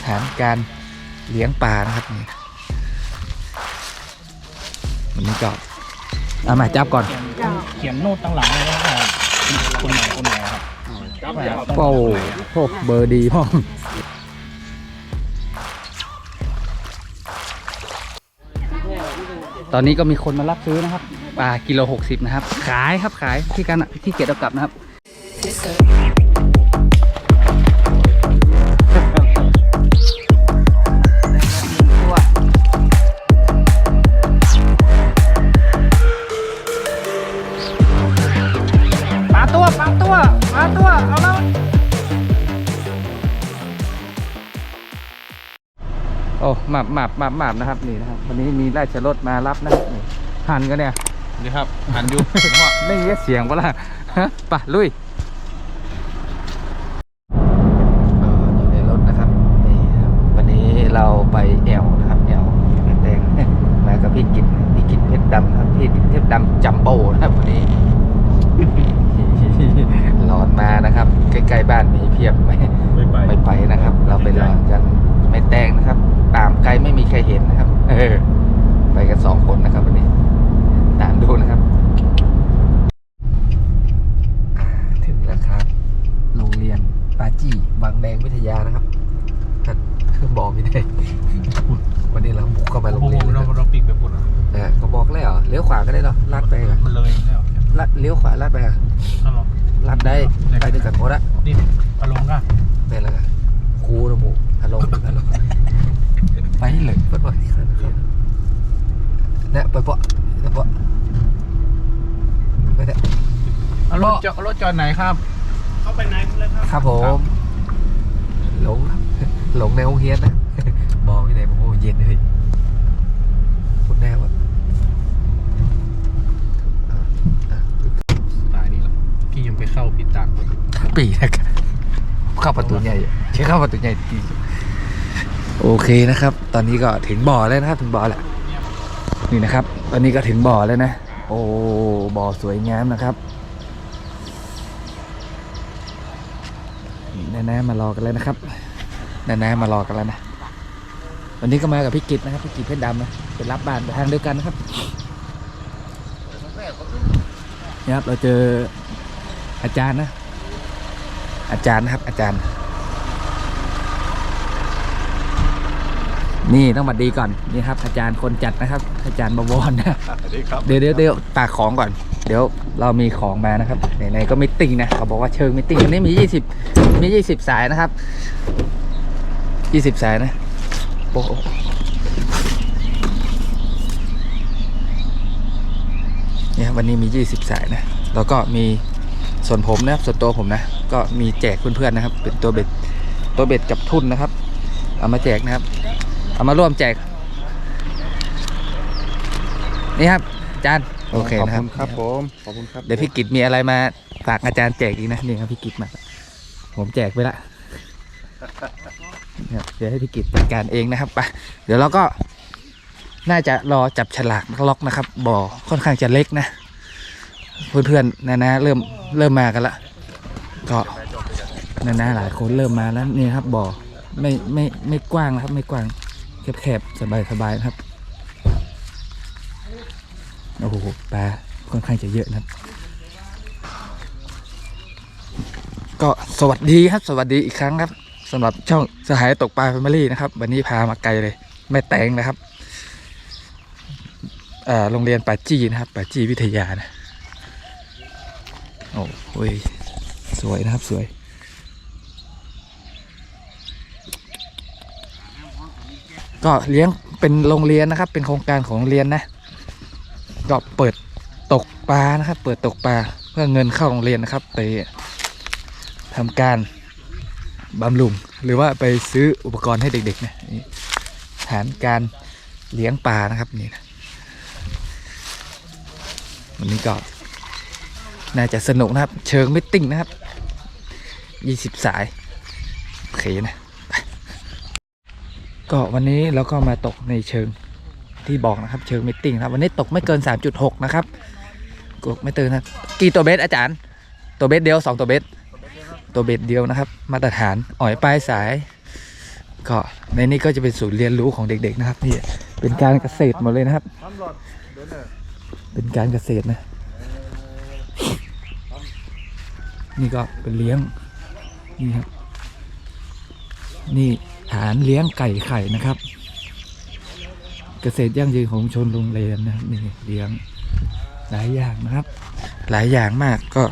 ฐานการเลี้ยงปลานะครับนี่วันนี้ก็เอามาจับก่อนเขียนโน้ตตั้งหลังเลยว่าคนไหนครับโอ้โหเบอร์ดีพ่อตอนนี้ก็มีคนมารับซื้อนะครับปลากิโล60นะครับขายครับขายที่กันที่เกียรติเอากลับนะครับปลาตัวเอาแล้วโอ้หมาบนะครับนี่นะครับวันนี้มีราชรถมารับนะครับหันกันเนี่ยนี่ครับหันอยู่ ไม่มีเสียงปะล่ะไปลุยอยู่ในรถนะครับนี่วันนี้เราไปแอวนะครับแอวแม่แตงมากับพี่กิตเพชรดำครับพี่กิตเพชรดำจัมโบ้นะครับวันนี้หลอนมานะครับใกล้ๆบ้านมีเพียบไม่ไปนะครับเราไปหลอนกันไม่แตงนะครับตามไกลไม่มีใครเห็นนะครับไปกัน2 คนนะครับวันนี้ตามดูนะครับถึงแล้วครับโรงเรียนปาจี้บางแดงวิทยานะครับท่านบอกไม่ได้วันนี้เราบุกเข้ามาโรงเรียนเราปิดไปหมดแล้วก็บอกแล้วเลี้ยวขวาก็ได้หรอลัดไปกันมันเลยแล้วเลี้ยวขวาลัดไปกันลัดได้ไปด้วยกันหมดอะนี่อารมณ์ก็เป็นแล้วกันครูนะหมูอารมณ์ไปเลยเปิดบ่อยเนี่ยไปเปาะไปเนี่ยรถจอดไหนครับเข้าไปไหนเลยครับผมหลงในโรงเรียนนะมองที่ไหนผมเย็นเลยคุณแน่วะตายนี่หรอพี่ยังไปเข้าผิดต่างปีนะครับเข้าประตูใหญ่ใช้เข้าประตูใหญ่ดีโอเคนะครับตอนนี้ก็ถึงบ่อแล้วนะครับถึงบ่อแล้วนี่นะครับตอนนี้ก็ถึงบ่อแล้วนะโอ้บ่อสวยงามนะครับน้ามารอกันแล้วนะครับน้ามารอกันแล้วนะวันนี้ก็มากับพี่กิตนะครับพี่กิตเพชรดำนะไปรับบ้านไปทางเดียวกันนะครับนี่ครับเราเจออาจารย์นะอาจารย์นะครับอาจารย์นี่ต้องมาดีก่อนนี่ครับอาจารย์คนจัดนะครับอาจารย์บวรนะเดี๋ยวตากของก่อนเดี๋ยวเรามีของมานะครับไหนๆก็มิตติ้งนะเขาบอกว่าเชิงมิตติ้งวันนี้มี20สายนะครับ20สายนะโอ้เนี่ยวันนี้มี20สายนะแล้วก็มีส่วนผมนะครับส่วนตัวผมนะก็มีแจกเพื่อนๆนะครับเป็นตัวเบ็ดกับทุ่นนะครับเอามาแจกนะครับเอามาร่วมแจกนี่ครับอาจารย์โอเคนะครับครับผมขอบคุณครับเดี๋ยวพี่กิตมีอะไรมาฝากอาจารย์แจกอีกนะนี่ครับพี่กิตมาผมแจกไปละเดี๋ยวให้พี่กิตจัดการเองนะครับไปเดี๋ยวเราก็น่าจะรอจับฉลากล็อกนะครับบ่อค่อนข้างจะเล็กนะเพื่อนๆนะเริ่มมากันละก็นะหลายคนเริ่มมาแล้วนี่ครับบ่อไม่กว้างนะครับไม่กว้างแคบๆสบายๆนะครับโอ้โหปลาค่อนข้างจะเยอะนะครับก็สวัสดีครับสวัสดีอีกครั้งครับสำหรับช่องสหายตกปลาแฟมิลี่นะครับวันนี้พามาไกลเลยแม่แตงนะครับโรงเรียนปาจี้นะครับปาจี้วิทยานะโอ้ยสวยนะครับสวยก็เลี้ยงเป็นโรงเรียนนะครับเป็นโครงการของโรงเรียนนะก็เปิดตกปลานะครับเปิดตกปลาเพื่อเงินเข้าโรงเรียนนะครับไปทำการบำรุงหรือว่าไปซื้ออุปกรณ์ให้เด็กๆนะฐานการเลี้ยงปลานะครับนี่นะวันนี้ก็น่าจะสนุกนะครับเชิงมิตติ้งนะครับ20สายโอเคนะก็วันนี้เราก็มาตกในเชิงที่บอกนะครับเชิงมิตติ้งครับวันนี้ตกไม่เกิน 3.6 นะครับกไม่เกินนะกี่ตัวเบสอาจารย์ตัวเบสเดียว2ตัวเบสเดียวนะครับมาตรฐานอ่อยปลายสาย ก็ในนี้ก็จะเป็นศูนย์เรียนรู้ของเด็กๆนะครับนี่เป็นการเกษตรหมดเลยนะครับ เป็นการเกษตรนะนี่ก็เป็นเลี้ยงนี่ครับนี่ฐานเลี้ยงไก่ไข่นะครับ เกษตรยั่งยืนของชนโรงเรียนนะครับนี่เลี้ยงหลายอย่างนะครับ หลายอย่างมากก็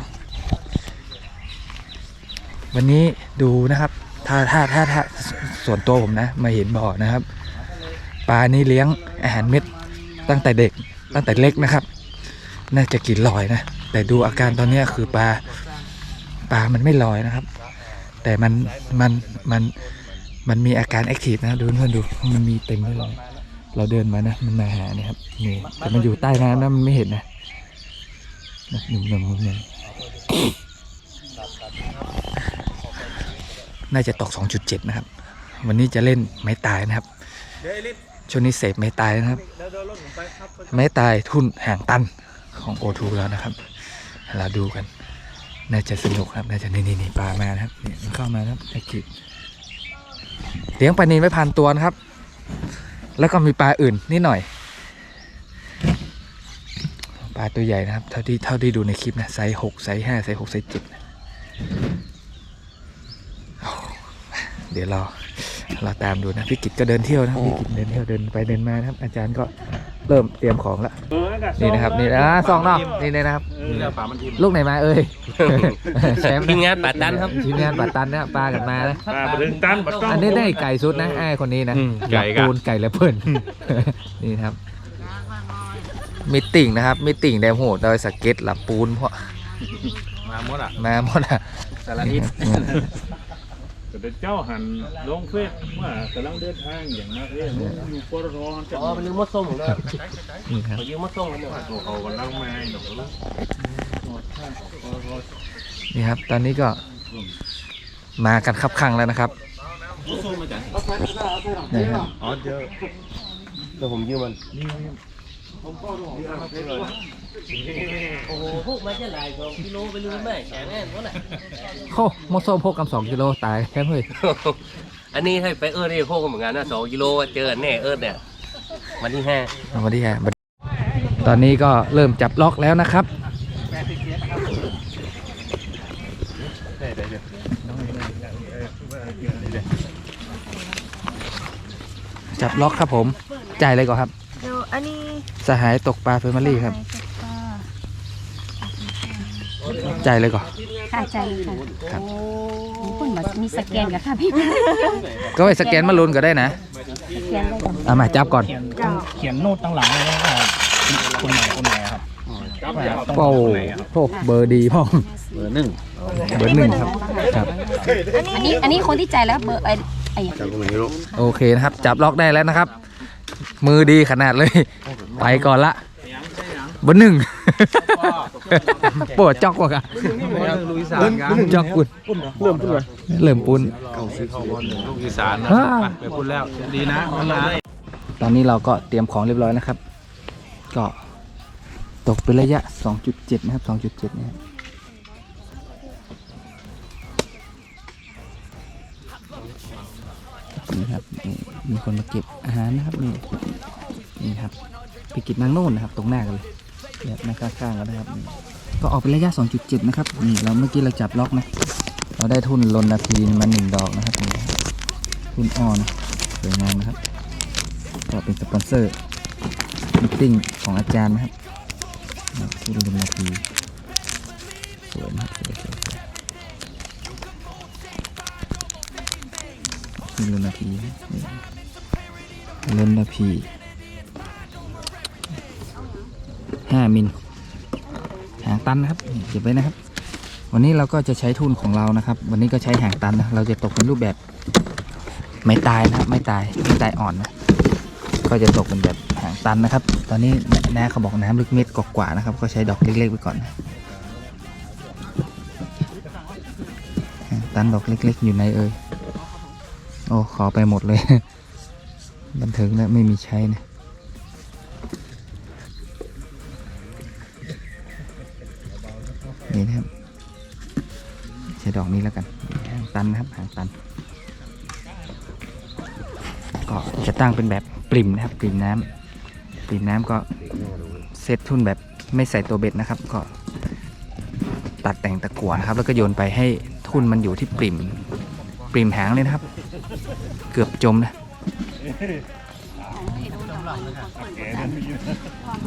วันนี้ดูนะครับถ้าส่วนตัวผมนะมาเห็นบ่อนะครับปลานี้เลี้ยงอาหารเม็ดตั้งแต่เด็กตั้งแต่เล็กนะครับ น่าจะกินลอยนะแต่ดูอาการตอนนี้คือปลามันไม่ลอยนะครับ แต่มันมีอาการแอคทีฟนะดูเพื่อนดูมันมีเต็มเลยเราเดินมานะมันมาหาเนี่ยครับนี่แต่มันอยู่ใต้น้ำนะมันไม่เห็นนะหนุ่มน่าจะตก 2.7 นะครับวันนี้จะเล่นไม้ตายนะครับช่วงนี้เสพไม้ตายนะครับไม้ตายทุ่นห่างตันของโอทูแล้วนะครับเราดูกันน่าจะสนุกครับน่าจะนี่ปลามานะครับนี่มันเข้ามาครับไอ้กิจเลี้ยงปลานิลไว้1,000 ตัวนะครับแล้วก็มีปลาอื่นนิดหน่อยปลาตัวใหญ่นะครับเท่าที่ดูในคลิปนะไซส์6ไซส์5ไซส์6ไซส์7เดี๋ยวเราตามดูนะพี่กิจก็เดินเที่ยวนะพี่กิจเดินเที่ยวเดินไปเดินมานะครับอาจารย์ก็เริ่มเตรียมของแล้วนี่นะครับนี่นะซองนอกนี่เลยนะครับลูกไหนมาเอ้ยแชมป์ ทีมงานปัดตันครับ ทีมงานปัดตันนะปลากันมานะ ปลาดึงตัน อันนี้ได้ไก่สุดนะไอ้คนนี้นะไก่ปูนไก่และเพิ่นนี่ครับมิตติ้งนะครับมิตติ้งแดมโหดโดยสเก็ตหลับปูนเพราะมาหมดอ่ะสารทิศแต่เจ้าหันลงเฟซว่ากำลังเดินทางอย่างมากเลยอยู่ปตทจะอ๋อเป็นลืมมัดส้มของเรา นี่ครับ ยืมมัดส้มกันเนี่ย เขากำลังมาหนู นี่ครับตอนนี้ก็มากันคับคั่งแล้วนะครับนี่ครับ อ๋อเดี๋ยว ผมยืมมันโอ้โหพวกมันจะหลาย2 กิโลไปลืมไหมแฉแน่นวะน่ะ โอ้มดส้มพกกัน2 กิโลตายแค่เฮ้ย อันนี้ให้ไปนี่พวกเหมือนกันนะ2 กิโลเจอแน่เนี่ยวันที่5วันที่5ตอนนี้ก็เริ่มจับล็อกแล้วนะครับจับล็อกครับผมจ่ายเลยก่อนครับเดี๋ยวอันนี้สหายตกปลาเฟอร์มารี่ครับจ่ายเลยก่อน ค่ะใจเลยค่ะ ครับ โอ้คนแบบมีสแกนกับค่ะพี่ ก็ไปสแกนมาลุ้นก็ได้นะ สแกนได้ก่อน เอามาจับก่อน เจ้า เขียนโน้ตตั้งหลังเลยว่าคนไหนครับโอ้โหเบอร์ดีพ่อ เบอร์ 1ครับ อันนี้คนที่ใจแล้วเบอร์ไอ้ โอเคนะครับจับล็อกได้แล้วนะครับ มือดีขนาดเลยไปก่อนละเบอร์ 1ปวดจอกว่ะกะจอกปุ่นเริ่มปุ่น ลูกอีสานนะไปพูดแล้วดีนะตอนนี้เราก็เตรียมของเรียบร้อยนะครับก็ตกเป็นระยะ 2.7 นะครับ 2.7 นะครับนี่ครับมีคนมาเก็บอาหารนะครับนี่ครับไปกินนางโน่นนะครับตรงหน้ากันเลยแบบหน้าข้างๆกันนะครับก็ออกเป็นระยะ 2.7 นะครับนี่เราเมื่อกี้เราจับล็อกนะเราได้ทุนลนนาทีมา1 ดอกนะครับนี่ทุนอ่อนสวยงามนะครับก็เป็นสปอนเซอร์มิตติ้งของอาจารย์นะครับทุนลนนาทีสวยนะครับสวยนี่ลนนาทีลนนาที5 มิลหางตันนะครับเก็บไว้นะครับ วันนี้เราก็จะใช้ทุนของเรานะครับ วันนี้ก็ใช้หางตันนะเราจะตกเป็นรูปแบบไม่ตายนะครับไม่ตายอ่อนนะก็จะตกเป็นแบบหางตันนะครับ ตอนนี้น้าเขาบอกน้ำลึกเม็ดกว่านะครับก็ใช้ดอกเล็กๆไปก่อนนะหางตันดอกเล็กๆอยู่ในโอ้ขอไปหมดเลย บันเทิงแล้วไม่มีใช้นะนี่นะครับใช้ดอกนี้แล้วกันหางตันนะครับหางตัน ก็จะตั้งเป็นแบบปริ่มนะครับปริ่มน้ำก็เซตทุ่นแบบไม่ใส่ตัวเบ็ดนะครับก็ตัดแต่งตะกั่วนะครับแล้วก็โยนไปให้ทุ่นมันอยู่ที่ปริ่มหางเลยนะครับเกือบจมนะ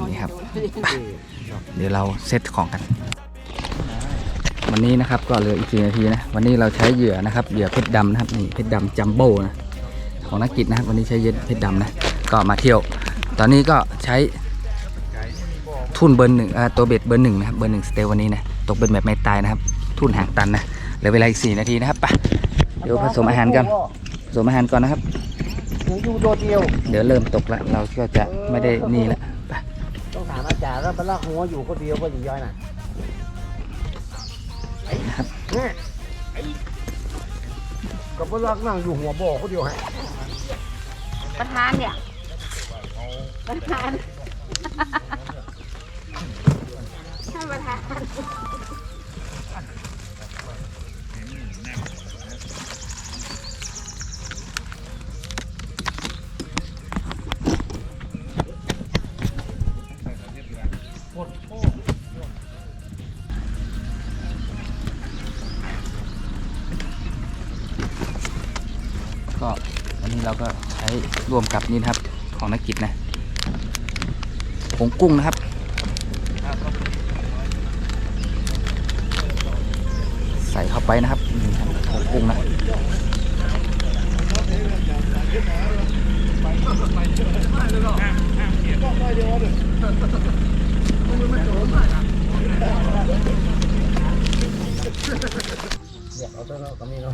นี่ครับไปเดี๋ยวเราเซตของกันวันนี้นะครับก็เหลืออีก4 นาทีนะวันนี้เราใช้เหยื่อนะครับเหยื่อเพชรดำนะครับนี่เพชรดำจัมโบ้นะของนักกิจนะครับวันนี้ใช้เพชรดำนะก็มาเที่ยวตอนนี้ก็ใช้ทุ่นเบอร์ 1ตัวเบ็ดเบอร์ 1นะครับเบอร์ 1สเตลวันนี้นะตกเป็นแบบไม่ตายนะครับทุ่นหางตันนะเหลือเวลาอีก4 นาทีนะครับไปเดี๋ยวผสมอาหารกันก่อนนะครับเดี๋ยวเริ่มตกแล้วเราก็จะไม่ได้นี่แล้วไป ต้องถามอาจารย์แล้วไปลากหัวอยู่คนเดียวก็ยิ่งย่อยน่ะ นะครับ เนี่ยก็ไปลากนั่งอยู่หัวบ่อคนเดียวฮะ ประธานเนี่ยประธานท่านประธาน ก็อันนี้เราก็ใช้ร่วมกับนี่นะครับของนักกิจนะผงกุ้งนะครับใส่เข้าไปนะครับนี่ครับผงกุ้งนะ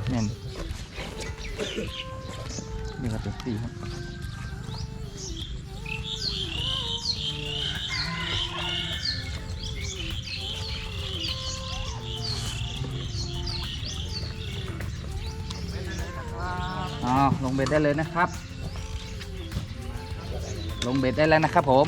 แน่นนี่ก็เป็นสีครับลงเบ็ดได้เลยนะครับลงเบ็ดได้แล้วนะครับผม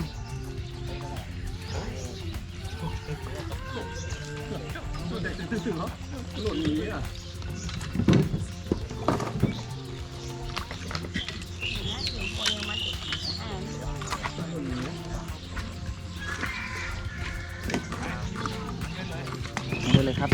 ได้เลยครับ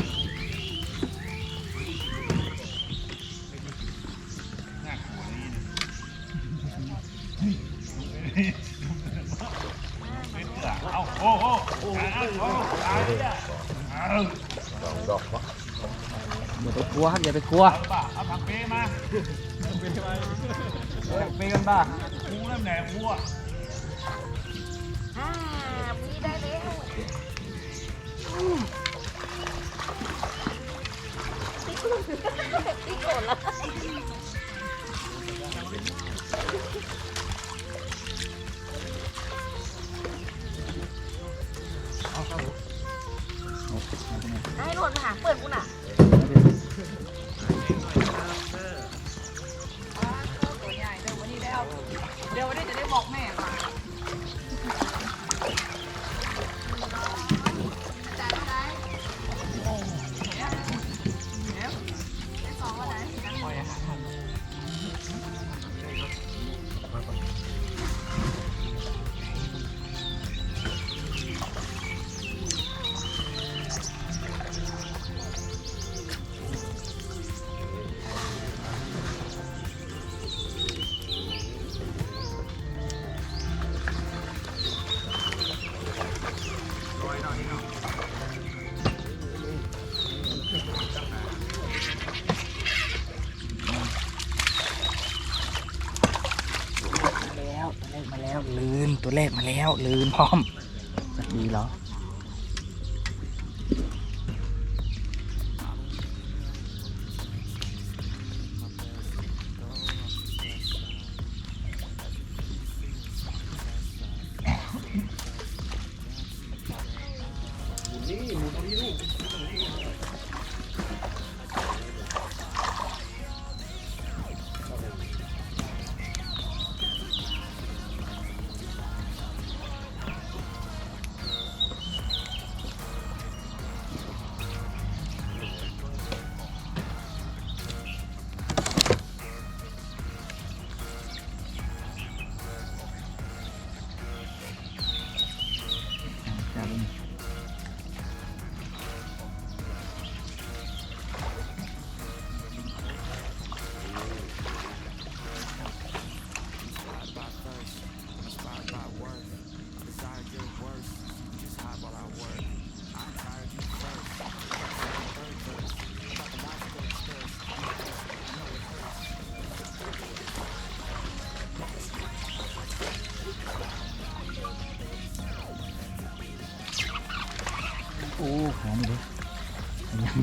อย่าไปกลัวครับอย่าไปกลัว เอาผักเปมา เปกันบ้า กูเริ่มแหนกวัว มีได้เลยพี่โกรธแล้ว ให้หล่นมาหาเปิดกูน่ะตัวใหญ่เดี๋ยววันนี้จะได้บอกแม่ค่ะตัวแรกมาแล้วลืนพร้อมสักดีเหรอ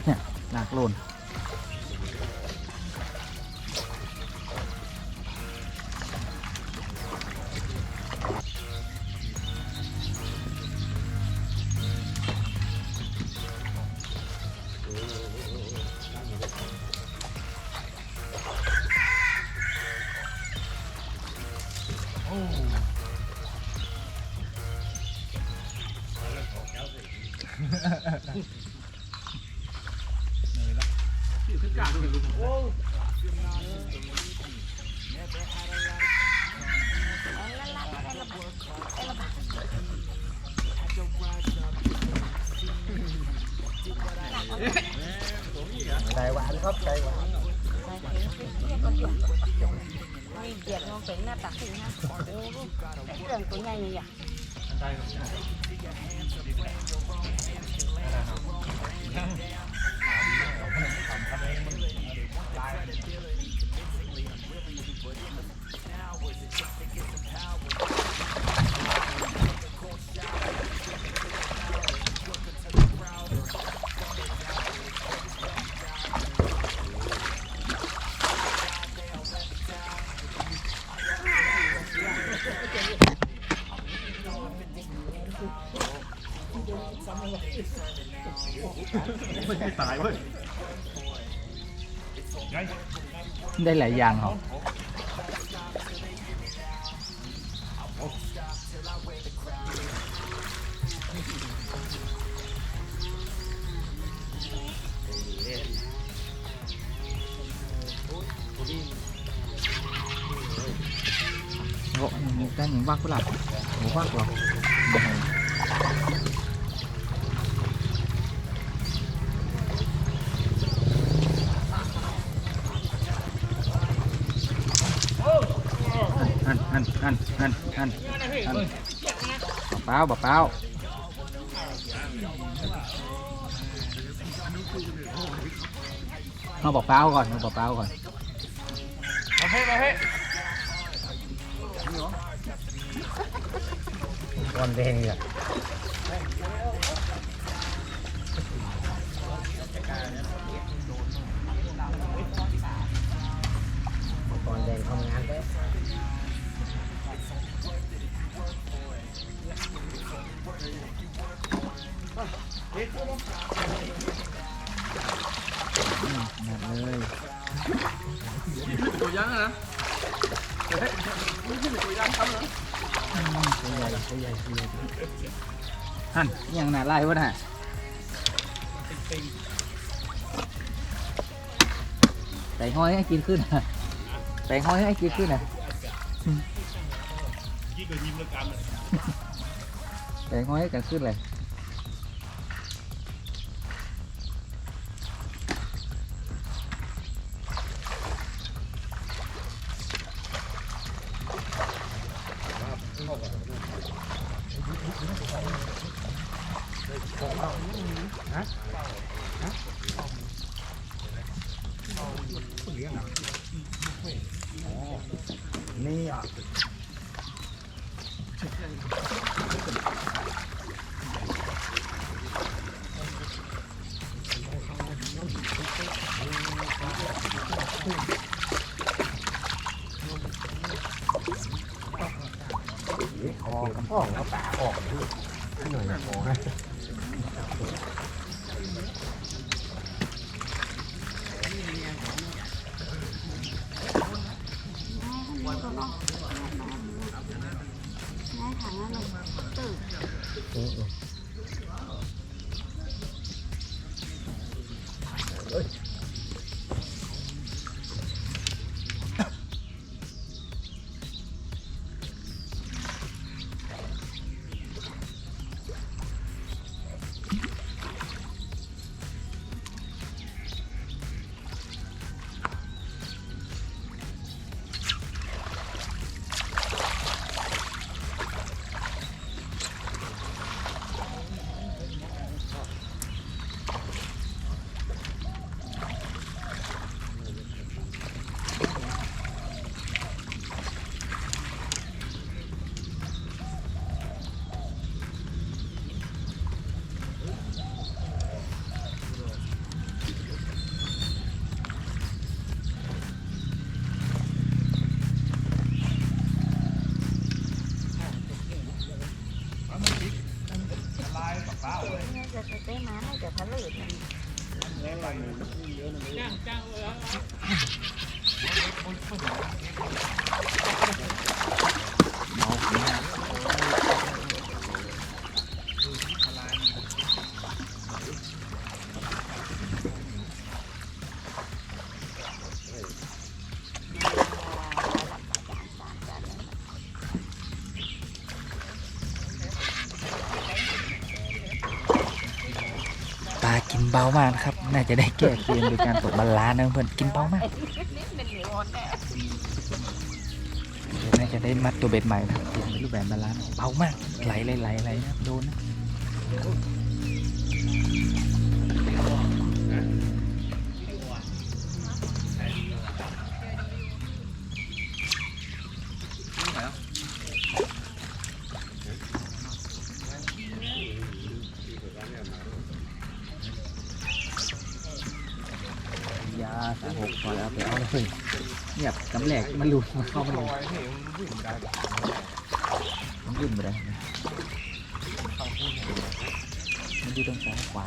เนี่ยหนักโลนใจหวานครับใจหวาน มีเดียดลงเป็นหน้าตักถึงนะโอ้โหไอ้เรื่องตัวใหญ่นี่อ่ะ ตายเว้ย ได้หลายอย่างเหรอโอ้ยด้านหญิงวักกุหลาบหมูวักหรอหั่นเปล่าเปล่าเอาบอกเปล่าก่อนเอาบอกเปล่าก่อนก้อนแดงเนี่ยก้อนแดงทำงานไปนั่นเลย ตัวยังนะ ตัวใหญ่หั่นยังหนาไล่วะน่ะใส่ห้อยให้กินขึ้นนะใส่ห้อยให้กินขึ้นนะใส่ห้อยให้กันขึ้นเลยนี่อ่ะออกกับพ่อแล้วป่าออกหน่อยนะพอนะ ปลากินเบามากนะครับ น่าจะได้แก้เกมโดยการตกบาลานซ์นะเพื่อนกินเบามากเดี๋ยวน่าจะได้มัดตัวเบ็ดใหม่นะครับเปลี่ยนเป็นรูปแบบบาลานซ์เบามากไหลนะโดนนะยา36พอแล้วไปเอาเลยเงียบกำแหลกมันหลุดมันเข้ามันหลุดมันยื่นไปได้มันอยู่ตรงซ้ายขวา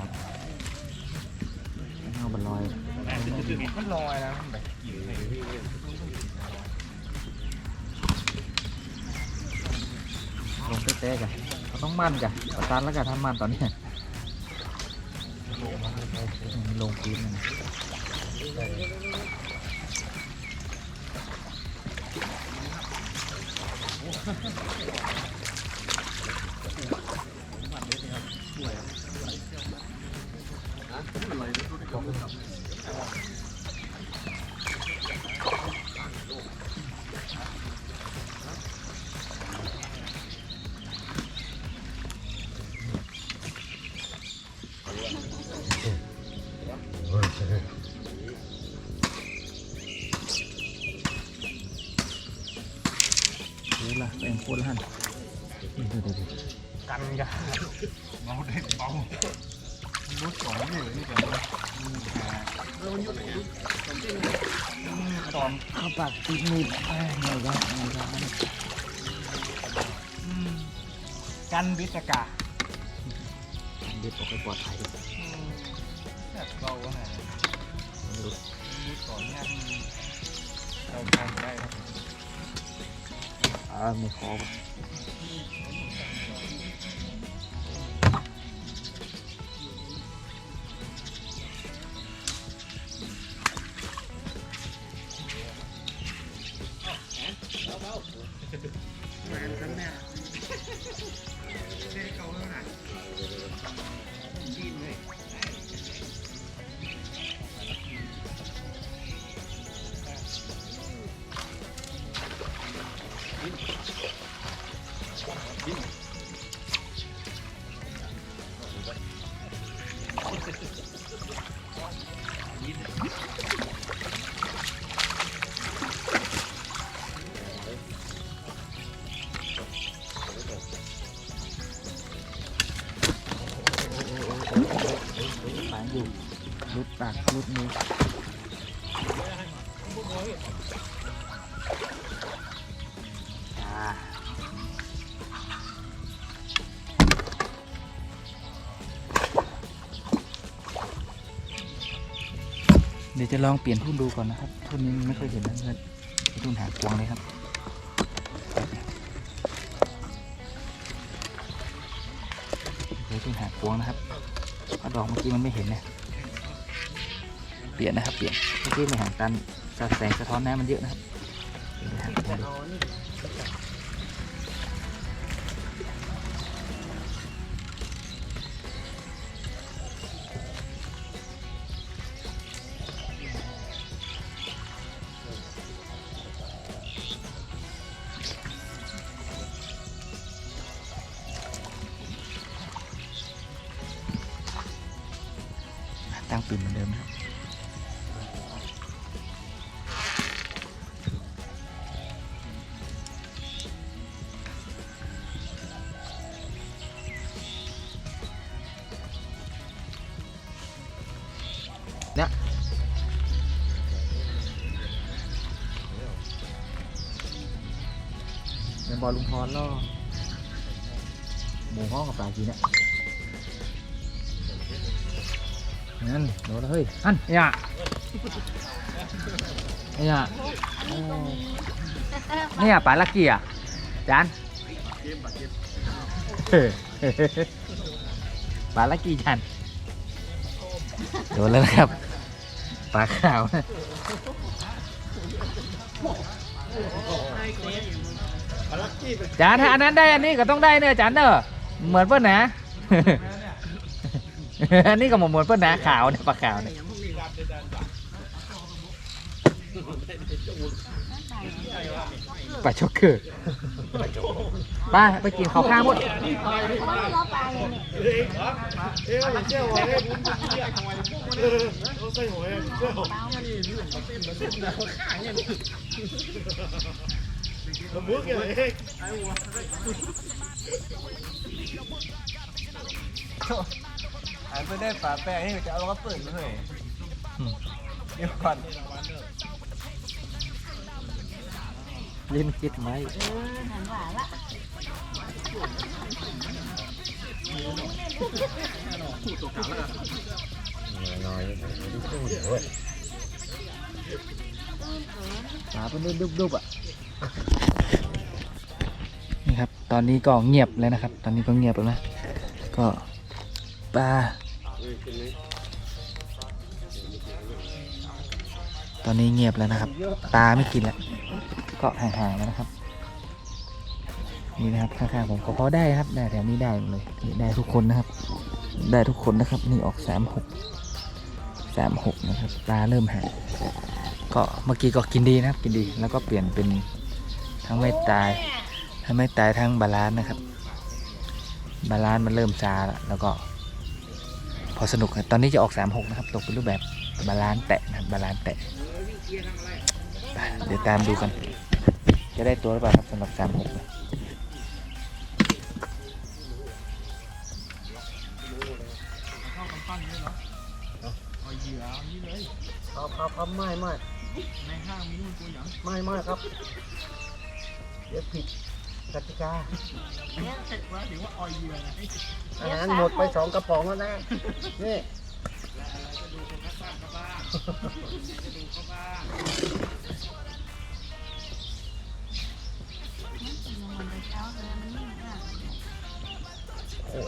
มันเอามันลอยมันลอยนะแบบลงเต้ๆกันเราต้องมั่นกันประทานแล้วกันทำมั่นตอนนี้ลงพื้นนะนี่ล่ะเป็นโคตรหันกันยาเมาได้เบารุดสองอยู่นี่กันตอนเข้าปากติดมือไงวะกันบิดกะบิดออกไปปลอดภัยแบบเบาหน่อยรุดสองเนี่ยเราทำได้มีคอปากอยู่รุดปากรุดมือเดี๋ยวจะลองเปลี่ยนทุ่นดูก่อนนะครับทุ่นนี้ไม่ค่อยเห็นนะเพื่อนทุ่นหางกวางเลยครับทุ่นหางกวางนะครับเพราะดอกเมื่อกี้มันไม่เห็นนะเปลี่ยนนะครับเปลี่ยนเมื่อกี้ในหางตันแสงสะท้อนน้ำมันเยอะนะครับตั้งปีนเหมือนเดิมนะครับเนี่ยเป็นบอลลุงพรล่อหมูห้องกับปลาจีเนี่ย นั่นโดนแล้วเฮ้ยอันเนี่ยเนี่ยเนี่ยปลาลักกี้อ่ะจานปลาลักกี้จานโดนแล้วนะครับปลาขาวนะจานถ้าอันนั้นได้อันนี้ก็ต้องได้เนี่ยจานเนอะเหมือนเพื่อนนะ อันนี้ก็เหมือนเพื่อนนะขาวเนี่ยปลาขาวเนี่ยปลาช็อกเกอร์ไปกินข้าวข้างหมด หายไปได้ฝาแป้งนี่จะเอาก็เปิดเลยเดี๋ยวก่อน ลิ้นคิดไหม หันหวานละ น้อย ปลาเป็นดุบๆอ่ะนี่ครับตอนนี้ก็เงียบแล้วนะครับ ตอนนี้ก็เงียบแล้วนะก็ปลาตอนนี้เงียบแล้วนะครับปลาไม่กินแล้วก็ห่างๆแล้วนะครับนี่นะครับข้างๆผมก็พอได้ครับได้แถวนี้ได้หมดเลยนี่ได้ทุกคนนะครับ ได้ทุกคนนะครับนี่ออก36นะครับปลาเริ่มห่างก็เมื่อกี้ก็กินดีนะครับกินดีแล้วก็เปลี่ยนเป็นทั้งไม่ตายทั้งไม่ตายทั้งบาลานซ์นะครับบาลานซ์มันเริ่มซาแล้วก็พอสนุกตอนนี้จะออก36นะครับตกเป็นรูปแบบบาลานซ์แตะนะครับบาลานซ์แตะเดี๋ยวตามดูกันจะได้ตัวหรือเปล่าครับสำหรับ36นะ ครับไม่ในห้างมีนู่นตัวอย่างไม่ครับเดี๋ยวผิดกติกาอาหารหมดไป2 กระป๋องแล้วนะนี่โอ้ย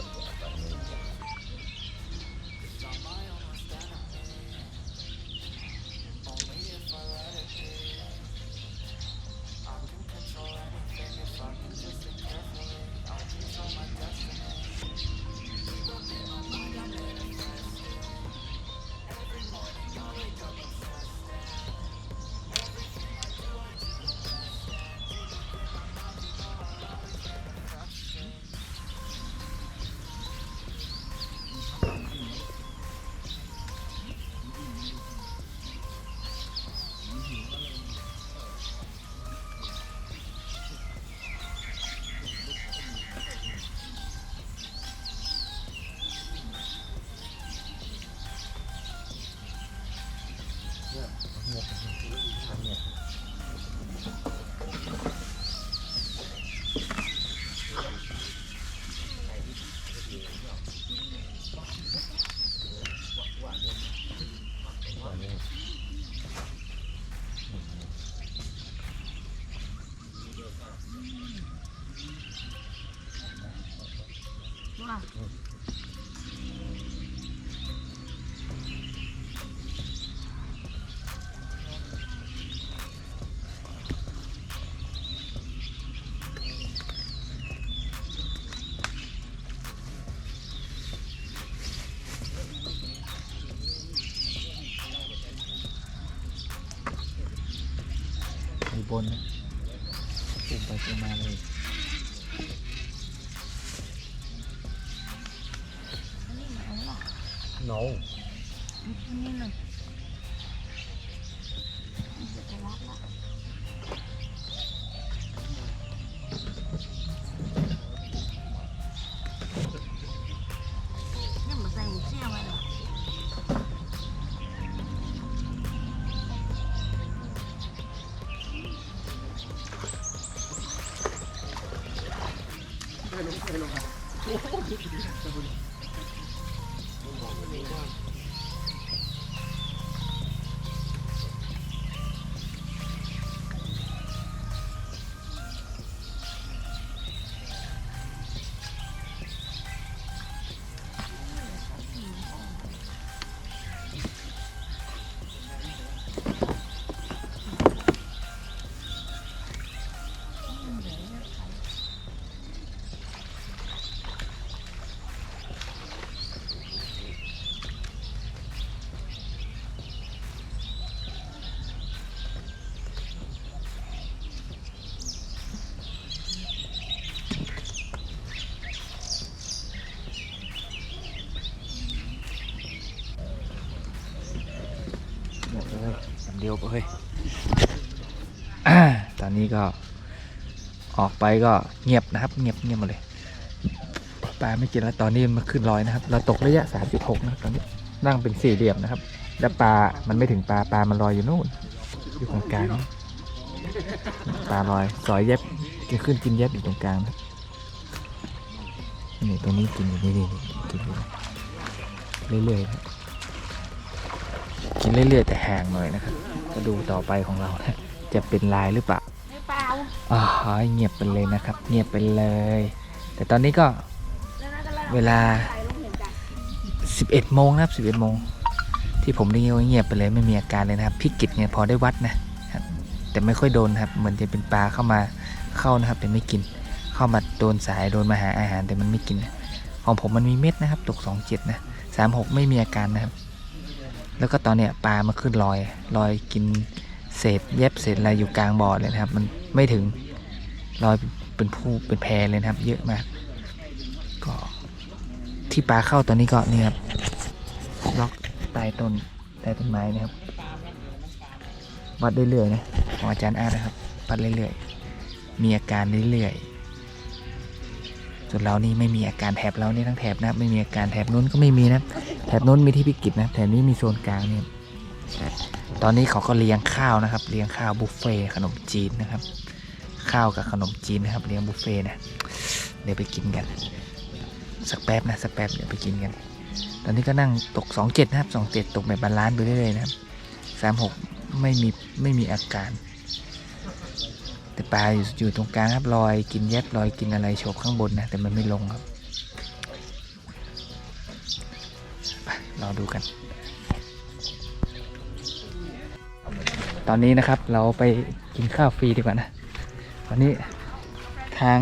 อยู่บนนะปุ่มไปปุ่มมาเลย no นี่เลยนี่มันใส่เชี่ยวไว้เหรอ บเฮ้ย ตอนนี้ก็ออกไปก็เงียบนะครับเงียบหมดเลยปลาไม่กินแล้วตอนนี้มันมาขึ้นลอยนะครับเราตกระยะ 3.6 นะตอนนี้นั่งเป็นสี่เหลี่ยมนะครับแล้วปลามันไม่ถึงปลามันลอยอยู่นู่นอยู่ตรงกลางปลาลอยสอยเย็บกินขึ้นกินเย็บอยู่ตรงกลางนะนี่ตรงนี้กินอยู่นี่กินอยู่เรื่อยๆนะกินเรื่อยๆแต่ห่างหน่อยนะครับก็ดูต่อไปของเรานะจะเป็นลายหรือเปล่า ไม่เปล่า อ๋อเงียบไปเลยนะครับเงียบไปเลย แต่ตอนนี้ก็เวลา 11 โมงนะครับ11 โมงที่ผมได้เงียบไปเลยไม่มีอาการเลยนะครับพิกิจเนี่ยพอได้วัดนะครับแต่ไม่ค่อยโดนครับเหมือนจะเป็นปลาเข้านะครับแต่ไม่กินเข้ามาโดนสายโดนมาหาอาหารแต่มันไม่กินของผมมันมีเม็ดนะครับตก 27 นะ36ไม่มีอาการนะครับแล้วก็ตอนเนี้ยปลามาขึ้นลอยกินเศษเย็บเศษอะไรอยู่กลางบ่อเลยนะครับมันไม่ถึงลอยเป็นแพเลยนะครับเยอะมากก็ที่ปลาเข้าตอนนี้ก็นี่ครับล็อกใต้ต้นไม้นะครับวัดเรื่อยๆนะของอาจารย์อาร์ตนะครับวัดเรื่อยๆมีอาการเรื่อยๆส่วนเรานี่ไม่มีอาการแถบเรานี่ทั้งแถบนะครับไม่มีอาการแถบนู้นก็ไม่มีนะแถบนู้นมีที่พิกิจนะแถบนี้มีโซนกลางนี่ตอนนี้เขาก็เลี้ยงข้าวนะครับเลี้ยงข้าวบุฟเฟ่ขนมจีนนะครับข้าวกับขนมจีนนะครับเลี้ยงบุฟเฟ่นะเดี๋ยวไปกินกันสักแป๊บเดี๋ยวไปกินกันตอนนี้ก็นั่งตก 27 นะครับ27ตกแบบบาลานซ์ไปเรื่อยๆนะครับ36ไม่มีอาการแต่ปลาอยู่ตรงกลางครับลอยกินแยบลอยกินอะไรโฉบข้างบนนะแต่มันไม่ลงครับไปรอดูกันตอนนี้นะครับเราไปกินข้าวฟรีดีกว่านะตอนนี้ทาง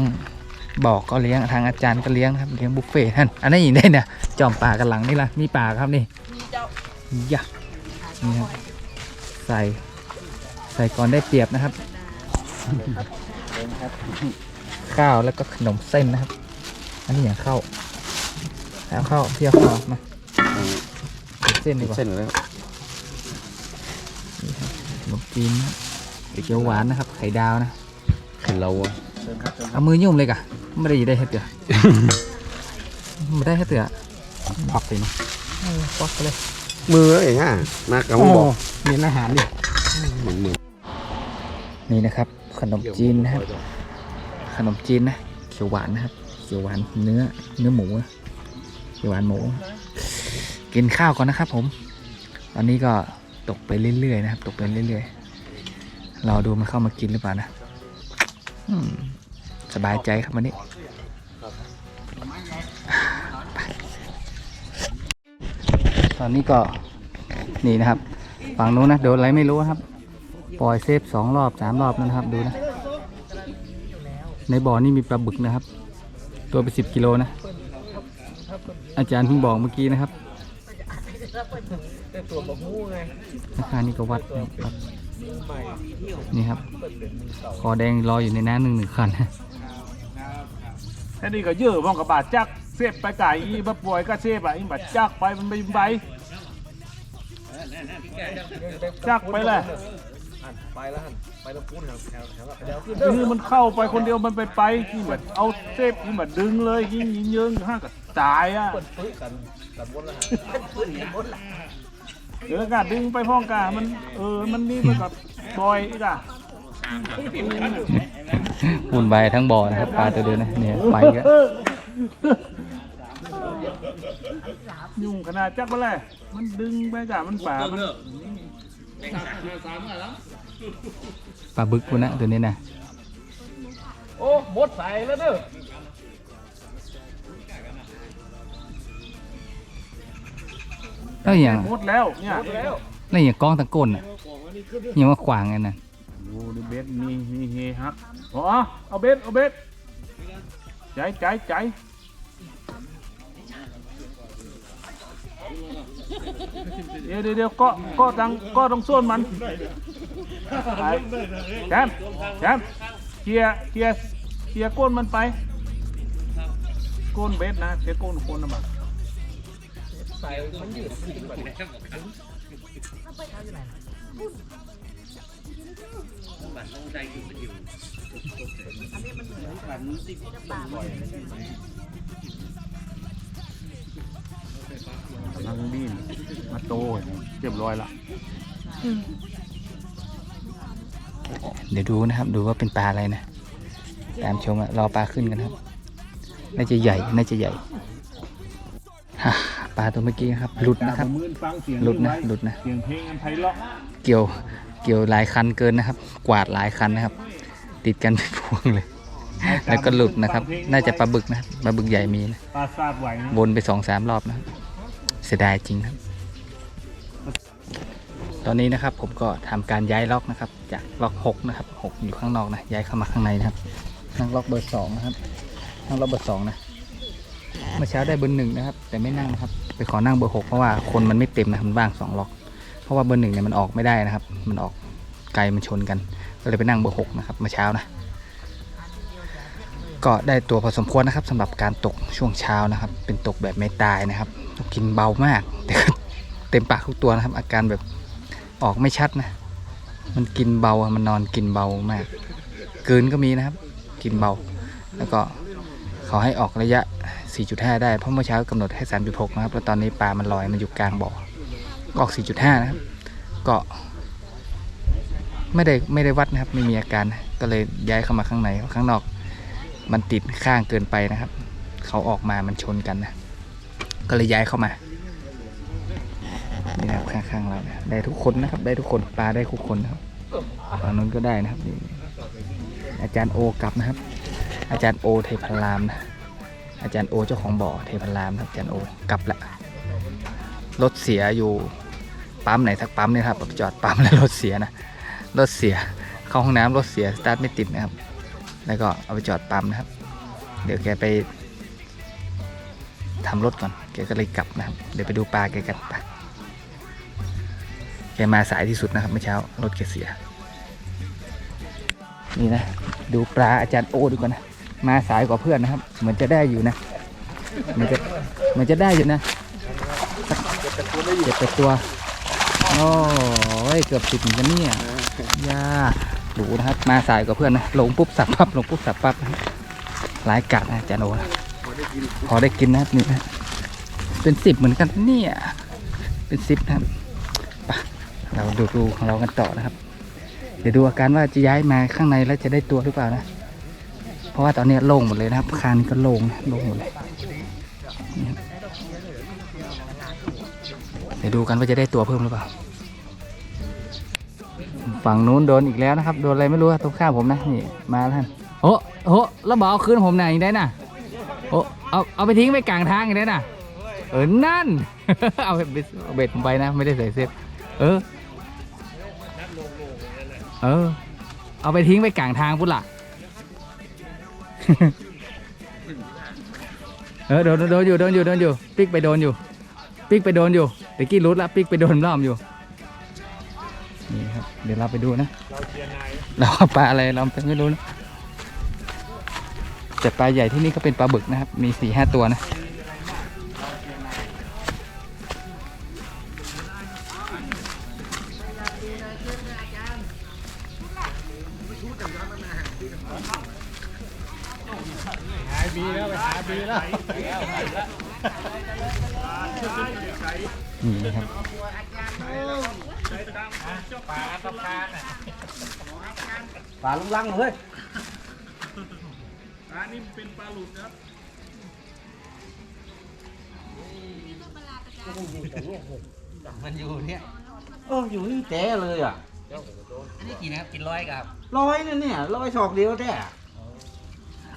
บอกก็เลี้ยงทางอาจารย์ก็เลี้ยงครับเลี้ยงบุฟเฟ่ท่านอันนั้นอีกได้เนี่ยจอมป่ากันหลังนี่ล่ะมีป่าครับนี่ยะนี่ครับใส่ก่อนได้เปรียบนะครับข้าวแล้วก็ขนมเส้นนะครับอันนี้อย่างข้าวแล้วข้าวเที่ยวข้าวมาเส้นดีกว่า เส้นเลย ขนมจีนเขียวหวานนะครับไข่ดาวนะ เห็นเราอะ เอามือยุ่มเลยกะไม่ได้ให้เตือไม่ได้ให้เตือ พักไปนะ ควักไปเลย มือเองอ่ะมากกับมึงบอก มีอาหารดิ เหมือนมือ นี่นะครับขนมจีนนะครับขนมจีนนะเขียวหวานนะครับเขียวหวานเนื้อหมูนะเขียวหวานหมูกินข้าวก่อนนะครับผมตอนนี้ก็ตกไปเรื่อยๆนะครับตกไปเรื่อยๆรอดูมันเข้ามากินหรือเปล่านะสบายใจครับวันนี้ตอนนี้ก็นี่นะครับฝั่งนู้นนะโดนอะไรไม่รู้ครับปล่อยเซฟ2 รอบ 3 รอบนะครับดูนะในบ่อนี่มีปลาบึกนะครับตัวไป10 กิโลนะอาจารย์เพิ่งบอกเมื่อกี้นะครับราคานี่ก็วัดนี่ครับคอแดงรออยู่ในน้ำหนึ่งคัน แค่นี้ก็เยอะบ้องกับบาดจักเซฟไปไก่อีบะป่วยก็เซฟอ่ะอีบาดจักไปมันไปจักไปเลยคือมันเข้าไปคนเดียวมันไปที่แบบเอาเซฟที่แบบดึงเลยยิงเยิงห้ากับตายอ่ะเดี๋ยวกาดึงไปพ้องกามันมันนี่มันกับบอยอีกอ่ะ หุ่นใบทั้งบ่อนะครับปลาตัวเดียวนะเนี่ยไปก็ ยุ่งขนาดจักไปเลยมันดึงไปกามันป่ามัน ปลาบึกคุณนะตัวนี้นะ โอ้หมดใส่แล้วเด้อ แล้วอย่าง หมดแล้วเนี่ย แล้วอย่างกล้องตะก้นอ่ะยังมาขวางกันนะ ดูเบ็ดมีเฮฮักเอาเบ็ดใจเดี๋ยวก็ต้องส่วนมันแชมเคลียร์ก้นมันไปก้นเบ็ดนะเคลียร์ก้นคนนะมา นั่งดิ้นมาโตเรียบร้อยละ เดี๋ยวดูนะครับ ดูว่าเป็นปลาอะไรนะตามชมอะรอปลาขึ้นกันครับน่าจะใหญ่น่าจะใหญ่ฮ่าปลาตัวเมื่อกี้ครับหลุดนะครับ มือฟังเสียง หลุดนะหลุดนะ เสียงเพลงอันไพเราะ เกี่ยวหลายคันเกินนะครับ กวาดหลายคันนะครับ ติดกันเป็นพวงเลย แล้วก็หลุดนะครับ น่าจะปลาบึกนะครับปลาบึกใหญ่มีนะ ปลาซาดไหวนะ วนไป2-3 รอบนะครับเสียดายจริงครับ ตอนนี้นะครับผมก็ทำการย้ายล็อกนะครับ จากล็อก6นะครับ6อยู่ข้างนอกนะย้ายเข้ามาข้างในนะครับนั่งล็อกเบอร์2นะครับนั่งล็อกเบอร์2นะเมื่อเช้าได้เบอร์1นะครับแต่ไม่นั่งนะครับไปขอนั่งเบอร์6เพราะว่าคนมันไม่เต็มนะมันว่าง2ล็อกเพราะว่าเบอร์1เนี่ยมันออกไม่ได้นะครับ มันออกไกลมันชนกันก็เลยไปนั่งเบอร์6นะครับเมื่อเช้านะก็ได้ตัวพอสมควรนะครับสำหรับการตกช่วงเช้านะครับ เป็นตกแบบไม่ตายนะครับกินเบามากแต่เต็มปากทุกตัวนะครับ อาการแบบออกไม่ชัดนะมันกินเบามันนอนกินเบามากเกินก็มีนะครับ กินเบาแล้วก็เขาให้ออกระยะ 4.5 ได้เพราะเมื่อเช้ากำหนดให้ 3.6 นะครับแล้วตอนนี้ปลามันลอยมันอยู่กลางบ่อก็ออก 4.5 นะครับก็ไม่ได้วัดนะครับไม่มีอาการก็เลยย้ายเข้ามาข้างในข้างนอกมันติดข้างเกินไปนะครับเขาออกมามันชนกันนะก็เลยย้ายเข้ามานี่นะครับข้างๆเรานะได้ทุกคนนะครับได้ทุกคนปลาได้ทุกคนนะครับฝั่งนู้นก็ได้นะครับนี่อาจารย์โอกลับนะครับ อาจารย์โอเทพรามนะอาจารย์โอเจ้าของบ่อเทพรามครับอาจารย์โอกลับละรถเสียอยู่ปั๊มไหนสักปั๊มเนี่ยครับจอดปั๊มแล้วรถเสียนะรถเสียเข้าห้องน้ำรถเสียสตาร์ทไม่ติดนะครับแล้วก็เอาไปจอดปั๊มนะครับเดี๋ยวแกไปทำรถก่อนแกก็เลยกลับนะครับเดี๋ยวไปดูปลาแกกันไปแกมาสายที่สุดนะครับเมื่อเช้ารถแกเสียนี่นะดูปลาอาจารย์โอดูก่อนนะมาสายกว่าเพื่อนนะครับเหมือนจะได้อยู่นะมันจะได้อยู่นะ7-8 ตัวโอ้ยเกือบ10เหมือนกันเนี่ยยาดูนะครับมาสายกว่าเพื่อนนะลงปุ๊บสับปั๊บลงปุ๊บสับปั๊บหลายกัดนะอาจารย์โอนะพอได้กินนะครับนี่นะเป็น10เหมือนกันเนี่ยเป็น10นะครับไปเราดูของเรากันต่อนะครับเดี๋ยวดูอาการว่าจะย้ายมาข้างในแล้วจะได้ตัวหรือเปล่านะเพราะว่าตอนนี้โล่งหมดเลยนะครับคางนี้ก็โล่งนะโล่งหมดเลยเดี๋ยวดูกันว่าจะได้ตัวเพิ่มหรือเปล่าฝั่งนู้นโดนอีกแล้วนะครับโดนอะไรไม่รู้ตรงข้ามผมนะนี่มาท่านโอ้แล้วบอกเอาคืนผมไหนอีกได้น่ะโอ้เอาไปทิ้งไปกลางทางอีกได้น่ะนั่น เอาเบ็ดผมไปนะไม่ได้ใส่เซฟเอาไปทิ้งไปกลางทางพุทธล่ะ โดนอยู่ปิ๊กไปโดนอยู่ตะกี้รุดละปิ๊กไปโดนรอบอยู่นี่ครับเดี๋ยวเราไปดูนะเราปลาอะไรเราไม่รู้นะแต่ปลาใหญ่ที่นี่ก็เป็นปลาบึกนะครับมี 4-5 ตัวนะบีแล้วไปหาบีแล้ว นี่นะครับ ปลาลุงลังเฮ้ย ปลานี่เป็นปลาหลุดนะครับ มันอยู่เนี่ยอยู่นี่แต้เลยอ่ะ อันนี้กี่นะครับกิน100ครับ 100นั่นเนี่ย100 ศอกเดียวแต้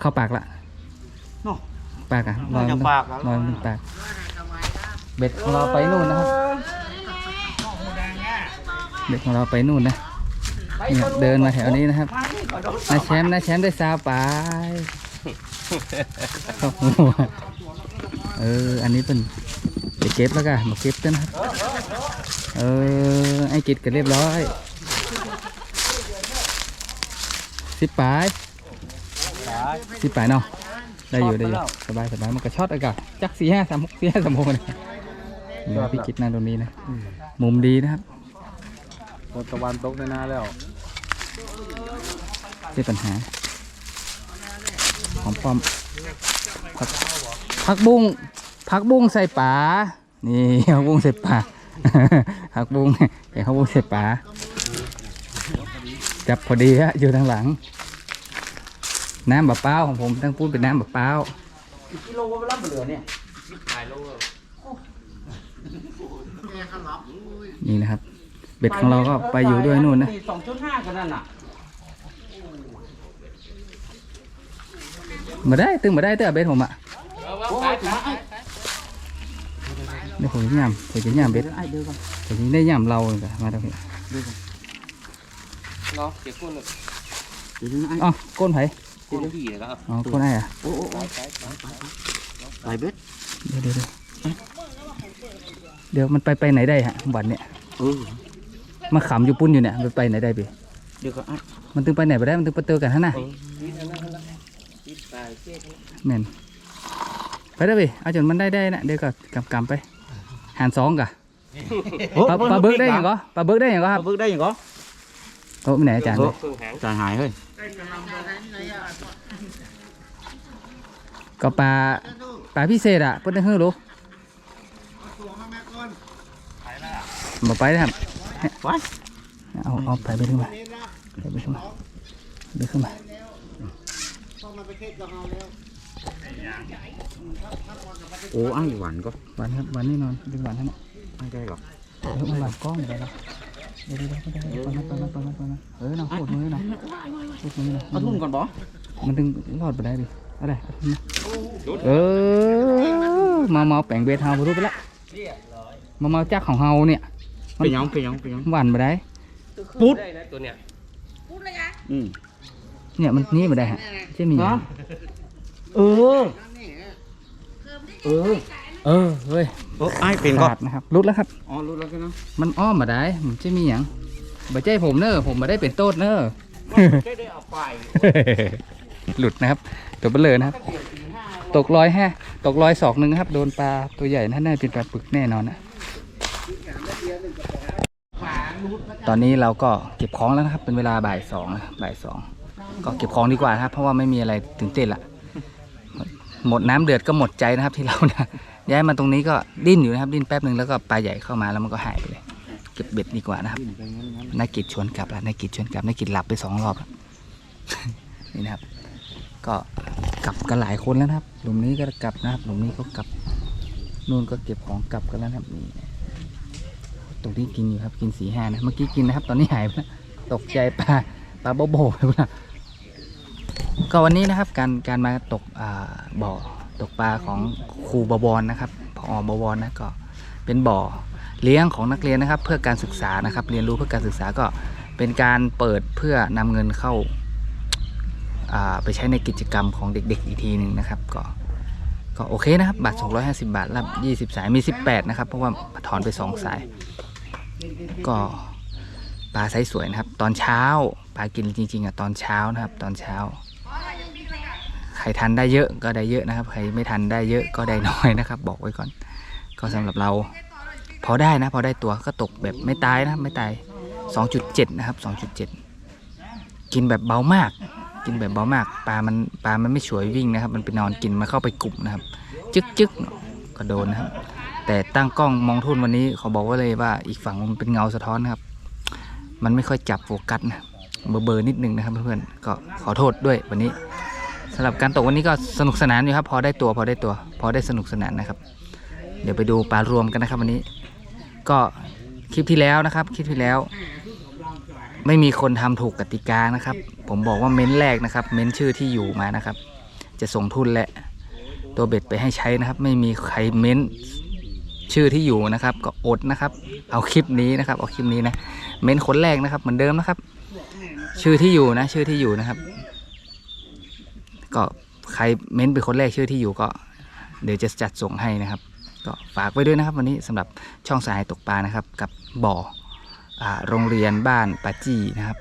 เข้าปากละ เนาะ ปากอ่ะ น่าจะปากอะ นอนเป็นปากเบ็ดของเราไปนู่นนะครับเบ็ดของเราไปนู่นนะนี่ครับเดินมาแถวนี้นะครับนาแชมป์ได้ซาวไปเข้าหัวอันนี้เป็นเดี๋ยวเก็บแล้วกันมาเก็บด้วยนะครับไอ้กิจก็เรียบร้อย10 ปลายเนาะได้อยู่สบายมันก็ช็อตอากาศจัก4-5 3 6เลยนี่พี่กิจนั่งตรงนี้นะมุมดีนะครับ ตะวันตกในนาแล้ว ไม่ปัญหาหอมป้อมผักบุ้งใส่ปลานี่ผักบุ้งใส่ปลา ผักบุ้งเดี๋ยวผักบุ้งใส่ปลาจับพอดีฮะอยู่ทางหลังน้ำบะเป้าของผมทั้งพูดเป็นน้ำบะเป้า กิโลก็รับเหลือเนี่ย นี่นะครับเบ็ดของเราก็ไปอยู่ด้วยนู่นนะ 2.5 กันนั่นน่ะ มาได้ตึงมาได้เต้อเบ็ดผมอ่ะเดี๋ยวผมจะย่ำเบ็ดผมจะได้ย่ำเราเลยกันมาตรงนี้ เนาะเก็บก้นเลย อ๋อก้นไผ่ ก้นพี่เลยครับ อ๋อก้นไอ้อะ ไปเบ็ด เดี๋ยวมันไปไหนได้ฮะวันเนี่ยมาขำอยู่ปุ้นอยู่เนี่ยมันไปไหนได้พี่ เดี๋ยวก็อ่ะ มันตึงไปไหนไปได้มันตึงไปเจอกันฮะน่ะแม่นไปได้พี่เอาจนมันได้นะเดี๋ยวก็กำไปหาร2กะปลาเบิกได้ยังก็ปลาเบิกได้ยังก็ครับ บึกได้ยังก็ โอ้ไม่ไหนอาจารย์เลย เครื่องหาง จานหายเฮ้ย ก็ปลาพิเศษอ่ะเพิ่นได้ฮื้อรู้มาไปนะครับ ไป เอาไปขึ้นมาไปขึ้นมา โอ้อ้หวานก็ หวานครับหวานแน่นอนเป็นหวานทั้งนั้น ไม่ได้หรอก มันหวานกล้องอยู่แล้วเดี๋ยวไปมาน้องพูดมือน้องพูดมือน้อง เอาทุ่นก่อนบ่ มันถึงรอดไปได้ดิอะไรมาเมาแป้งเบสเฮารู้ไปละมาเมาจักของเฮาเนี่ย เป็นยัง หวานไปได้ ปุ๊ด ได้นะตัวเนี้ย เนี่ยมันนี่ไปได้ฮะใช่มี เนาะเออเฮ้ย โอ้ไอ้เป็นก็ ขาดนะครับรุดแล้วครับ อ๋อรู้แล้วกันนะ มันอ้อมมาได้มันจะมีอย่างบ่ใจผมเนอะผมมาได้เป็นโต๊ดเนอะ ไม่ได้เอาไป หลุดนะครับตัวเบลอนะครับตก100ศอกหนึ่งนะครับโดนปลาตัวใหญ่น่าเป็นปลาปึกแน่นอนนะตอนนี้เราก็เก็บของแล้วนะครับเป็นเวลาบ่ายสองก็เก็บของดีกว่านะครับเพราะว่าไม่มีอะไรตื่นเต้นละหมดน้ำเดือดก็หมดใจนะครับที่เรานะย้ายมาตรงนี้ก็ดิ้นอยู่นะครับดิ้นแป๊บหนึ่งแล้วก็ปลาใหญ่เข้ามาแล้วมันก็หายไปเลยเก็บเบ็ดดีกว่านะครับนักกิจชวนกลับแล้วนักกิจหลับไป2 รอบแล้ว นี่นะครับก็กลับกันหลายคนแล้วนะครับหลุมนี้ก็กลับนะครับหลุมนี้ก็กลับนู่นก็เก็บของกลับกันแล้วนะครับนี่ตรงนี้กินอยู่ครับกิน4-5นะเมื่อกี้กินนะครับตอนนี้หายไปแล้วตกใจปลาโบโบไปแล้วก็วันนี้นะครับการมาตกบ่อตกปลาของครูบวรนะครับผอ.บวรนะก็เป็นบ่อเลี้ยงของนักเรียนนะครับเพื่อการศึกษานะครับเรียนรู้เพื่อการศึกษาก็เป็นการเปิดเพื่อนำเงินเข้าไปใช้ในกิจกรรมของเด็กๆอีกทีหนึ่งนะครับก็โอเคนะครับบาท250 บาทรับ20 สายมี18นะครับเพราะว่าถอนไป2 สายก็ปลาไซส์สวยนะครับตอนเช้าปลากินจริงๆตอนเช้านะครับตอนเช้าใครทันได้เยอะก็ได้เยอะนะครับใครไม่ทันได้เยอะก็ได้น้อยนะครับบอกไว้ก่อนก็สำหรับเราพอได้นะพอได้ตัวก็ตกแบบไม่ตายนะไม่ตาย 2.7 นะครับ 2.7 กินแบบเบามากปลามันไม่ฉวยวิ่งนะครับมันไปนอนกินมาเข้าไปกลุ่มนะครับจึ๊กก็โดนนะครับแต่ตั้งกล้องมองทุ่นวันนี้เขาบอกว่าเลยว่าอีกฝั่งมันเป็นเงาสะท้อนนะครับมันไม่ค่อยจับโฟกัสนะเบอร์นิดนึงนะครับเพื่อนๆก็ขอโทษด้วยวันนี้สำหรับการตกวันนี้ก็สนุกสนานอยู่ครับพอได้สนุกสนานนะครับเดี๋ยวไปดูปลารวมกันนะครับวันนี้ก็คลิปที่แล้วไม่มีคนทำถูกกติกานะครับผมบอกว่าเม้นแรกนะครับเม้นชื่อที่อยู่มานะครับจะส่งทุนและตัวเบ็ดไปให้ใช้นะครับไม่มีใครเม้นชื่อที่อยู่นะครับก็อดนะครับเอาคลิปนี้นะเม้นคนแรกนะครับเหมือนเดิมนะครับชื่อที่อยู่นะครับก็ใครเม้นเป็นคนแรกชื่อที่อยู่ก็เดี๋ยวจะจัดส่งให้นะครับก็ฝากไว้ด้วยนะครับวันนี้สำหรับช่องสายตกปลานะครับกับบ่อโรงเรียนบ้านปาจี้นะครับ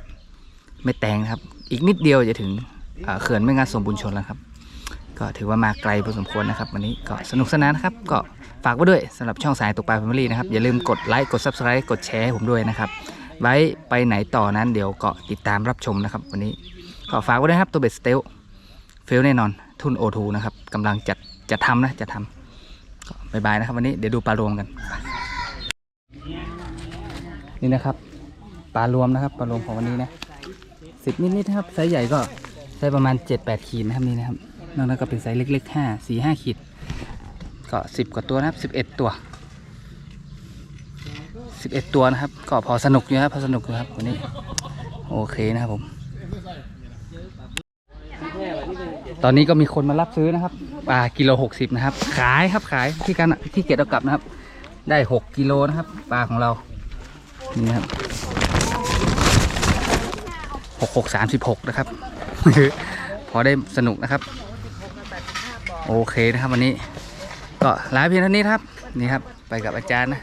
ไม่แตงนะครับอีกนิดเดียวจะถึงเขื่อนแม่งานสมบูรณ์ชนแล้วครับก็ถือว่ามาไกลพอสมควรนะครับวันนี้ก็สนุกสนานนะครับก็ฝากไว้ด้วยสำหรับช่องสายตกปลาแฟมิลี่นะครับอย่าลืมกดไลค์กด Subscribe กดแชร์ให้ผมด้วยนะครับ ไว้ไปไหนต่อนั้นเดี๋ยวก็ติดตามรับชมนะครับวันนี้ก็ฝากไว้ด้วยครับตัวเบ็ดสเตลเฟลแน่นอนทุน O2 นะครับกำลังจะทำก็บายบายนะครับวันนี้เดี๋ยวดูปลารวมกันนี่นะครับปลารวมนะครับปลารวมของวันนี้นะ10นิดๆนะครับไซส์ใหญ่ก็ไซส์ประมาณ 7-8 ขีดนะครับนี่นะครับนอกนั้นก็เป็นไซส์เล็กๆ4-5 ขีดก็10 กว่าตัวนะครับ11 ตัวนะครับก็พอสนุกอยู่ครับวันนี้โอเคนะครับผมตอนนี้ก็มีคนมารับซื้อนะครับปลากิโล60นะครับขายที่กันที่เกตเอากลับนะครับได้6 กิโลนะครับปลาของเรานี่นะครับ6636นะครับ พอได้สนุกนะครับโอเคนะครับวันนี้ก็ลาเพียงเท่านี้ครับนี่ครับไปกับอาจารย์นะ